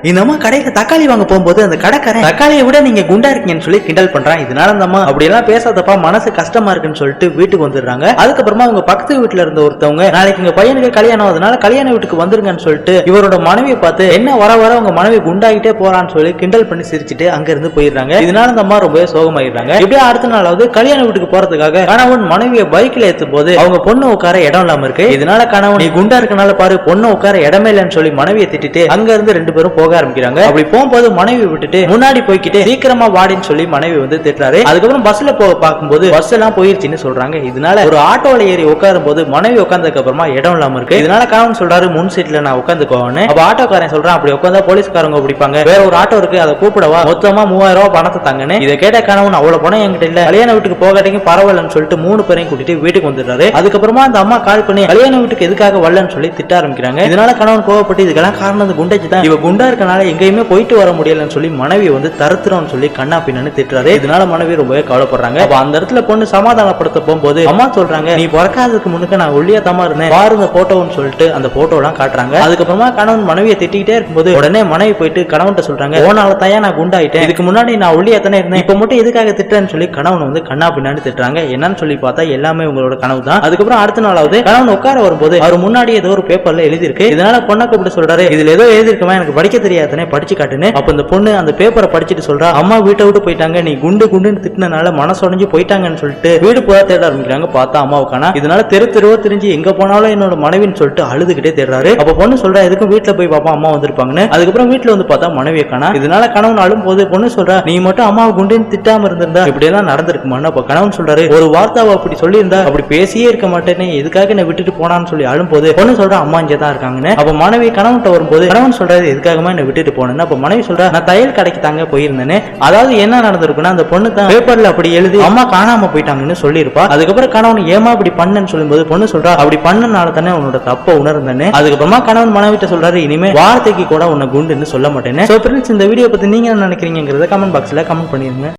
இந்த அம்மா கடையில தக்காளி வாங்க போகும்போது அந்த கடைக்காரன் தக்காளியை விட நீங்க குண்டா இருக்கீங்கன்னு சொல்லி கிண்டல் பண்றான். இதனால அந்த அம்மா அப்படி எல்லாம் பேசாதப்பா மனசு கஷ்டமா இருக்குன்னு சொல்லிட்டு வீட்டுக்கு வந்துடுறாங்க. அதுக்கப்புறமா அவங்க பக்கத்து வீட்டுல இருந்த ஒருத்தவங்க நாளைக்கு எங்க பையனுக்கு கல்யாணம், அதனால கல்யாண வீட்டுக்கு வந்துருங்கன்னு சொல்லிட்டு இவரோட மனைவியை பார்த்து என்ன வர வர உங்க மனைவி குண்டாகிட்டே போறான்னு சொல்லி கிண்டல் பண்ணி சிரிச்சுட்டு அங்க இருந்து போயிடுறாங்க. இதனால அந்த அம்மா ரொம்ப சோகமாயிடுறாங்க. இப்படியே அடுத்த நாளாவது கல்யாண வீட்டுக்கு போறதுக்காக கணவன் மனைவியை பைக்ல ஏத்தும் போது அவங்க பொண்ணு உட்கார இடம் இல்லாம இருக்கு. இதனால கணவன் நீ குண்டா இருக்கனால பாரு பொண்ணு உட்கார இடமே இல்லைன்னு சொல்லி மனைவியை திட்டிட்டு அங்க இருந்து ரெண்டு பேரும் போக ஆரம்பிக்கிறாங்க. அப்படி போகும்போது மனைவி விட்டுட்டு முன்னாடி போய்கிட்டு சீக்கிரமா வாடின்னு சொல்லி மனைவி வந்து திட்டுறாரு. அதுக்கப்புறம் பஸ்ல போக பார்க்கும்போது பஸ் எல்லாம் போயிருச்சுன்னு சொல்றாங்க. இதனால ஒரு ஆட்டோல ஏறி உட்காரும் போது மனைவி உட்கார்ந்ததுக்கு அப்புறமா இடம் இல்லாம இருக்கு. இதனால கணவன் சொல்றாரு முன் சீட்ல நான் உட்காந்துக்கோன்னு. அப்ப ஆட்டோக்காரன் சொல்றான் அப்படி உட்காந்தா போலீஸ்காரங்க பிடிப்பாங்க, வேற ஒரு ஆட்டோ இருக்கு அதை கூப்பிடவா, மொத்தமா 3000 ரூபாய் பணத்தை தாங்கன்னு. இதை கேட்ட கணவன் அவ்வளவு பணம் என்கிட்ட இல்ல, கல்யாண வீட்டுக்கு போகாட்டிங்க பரவாயில்லன்னு சொல்லிட்டு 3 பேரையும் கூட்டிட்டு வீட்டுக்கு வந்துடுறாரு. அதுக்கப்புறமா அந்த அம்மா கால் பண்ணி கல்யாண வீட்டுக்கு எதுக்காக வரலன்னு சொல்லி திட்ட ஆரம்பிக்கிறாங்க. இதனால கணவன் கோவப்பட்டு இதுக்கெல்லாம் காரணம் குண்டேஜ் தான், இவ குண்டா இருக்கனால எங்கேயுமே போயிட்டு வர முடியலன்னு சொல்லி மனைவி வந்து தருத்துறோம்னு சொல்லி கண்ணா பின்னு திட்டுறாரு. இதனால மனைவி ரொம்பவே கவலைப்படுறாங்க. அப்ப அந்த இடத்துல பொண்ணு சமாதானப்படுத்த போகும்போது அம்மா சொல்றாங்க நீ பிறக்காததுக்கு முன்னுக்கு நான் ஒல்லியா தமா இருந்தேன் பாருங்க போட்டோன்னு சொல்லிட்டு அந்த போட்டோ எல்லாம் காட்டுறாங்க. அதுக்கப்புறமா கணவன் மனைவியை திட்டிக்கிட்டே இருக்கும்போது உடனே மனைவி போயிட்டு கணவன் சொல்றாங்க ஓனால தாயா நான் குண்டாயிட்டேன், இதுக்கு முன்னாடி நான் ஒல்லியா தானே இருந்தேன், இப்ப மட்டும் எதுக்காக திட்டன்னு சொல்லி கணவன் வந்து கண்ணா பின்னாடி திட்டுறாங்க. என்னன்னு சொல்லி பார்த்தா எல்லாமே உங்களோட கனவு தான். அதுக்கப்புறம் அடுத்த நாளாவது கணவன் உட்கார வரும்போது அவர் முன்னாடி ஏதோ ஒரு பேப்பர்ல எழுதி இருக்கு. இதனால பொண்ணை கூப்பிட்டு சொல்றாரு இதுல ஏதோ எழுதி இருக்குமா, எனக்கு படிக்க தெரியாதுன்னு படிச்சு காட்டுன்னு. அப்ப இந்த பொண்ணு அந்த பேப்பரை படிச்சுட்டு சொல்றா அம்மா வீட்டை விட்டு போயிட்டாங்க, நீ குண்டு குண்டுன்னு திட்டினால மனசொடைஞ்சு போயிட்டாங்கன்னு சொல்லிட்டு வீடு போதா தேட ஆரம்பிக்கிறாங்க. பார்த்தா அம்மாவுக்கான. இதனால தெருவா தெரிஞ்சு எங்க போனாலும் என்னோட மனைவின்னு சொல்லிட்டு அழுதுகிட்டே தேடுறாரு. அப்ப பொண்ணு சொல்றா எதுக்கும் வீட்டுல போய் பாப்பா அம்மா வந்திருப்பாங்கன்னு. அதுக்கப்புறம் வீட்டுல வந்து பார்த்தா மனைவியை காணா. இதனால கணவன் அழும் போது பொண்ணு சொல்றா நீ மட்டும் அம்மாவை குண்டுன்னு திட்டாம இருந்திருந்தா இப்படி எல்லாம் நடந்திருக்குமான்னு. அப்ப கணவன் சொல்றாரு ஒரு வார்த்தாவை அப்படி சொல்லி இருந்தா அப்படி பேசியே இருக்க மாட்டேன்னு, எதுக்காக என்ன விட்டுட்டு போனான்னு சொல்லி அழும் போது பொண்ணு சொல்றா அம்மா இங்கே தான் இருக்காங்கன்னு. அப்ப மனைவி கணவன்கிட்ட வரும்போது கணவன் சொல்றாரு எதுக்காகமா என்ன விட்டுட்டு போனேன்னு. அப்ப மனைவி சொல்றா நான் தையல் கடைக்கு தாங்க போயிருந்தேன்னு. அதாவது என்ன நடந்திருக்குன்னா அந்த பொண்ணு தான் பேப்பர்ல அப்படி எழுதி அம்மா காணாம போயிட்டாங்கன்னு சொல்லியிருப்பா. அதுக்கப்புறம் கணவன் ஏமா அப்படி பண்ணன்னு சொல்லும்போது பொண்ணு சொல்றா அப்படி பண்ணனால தானே உன்னோட தப்ப உணர்ந்தேன்னு. அதுக்கப்புறமா கணவன் மனைவிட்ட சொல்றாரு இனிமே வார்த்தைக்கு கூட உன்னை குண்டுன்னு சொல்ல மாட்டேன்னு. சோ ஃப்ரெண்ட்ஸ் இந்த வீடியோ பத்தி நீங்க என்ன நினைக்கிறீங்கிறத கமெண்ட் பாக்ஸ்ல கமெண்ட் பண்ணிருங்க.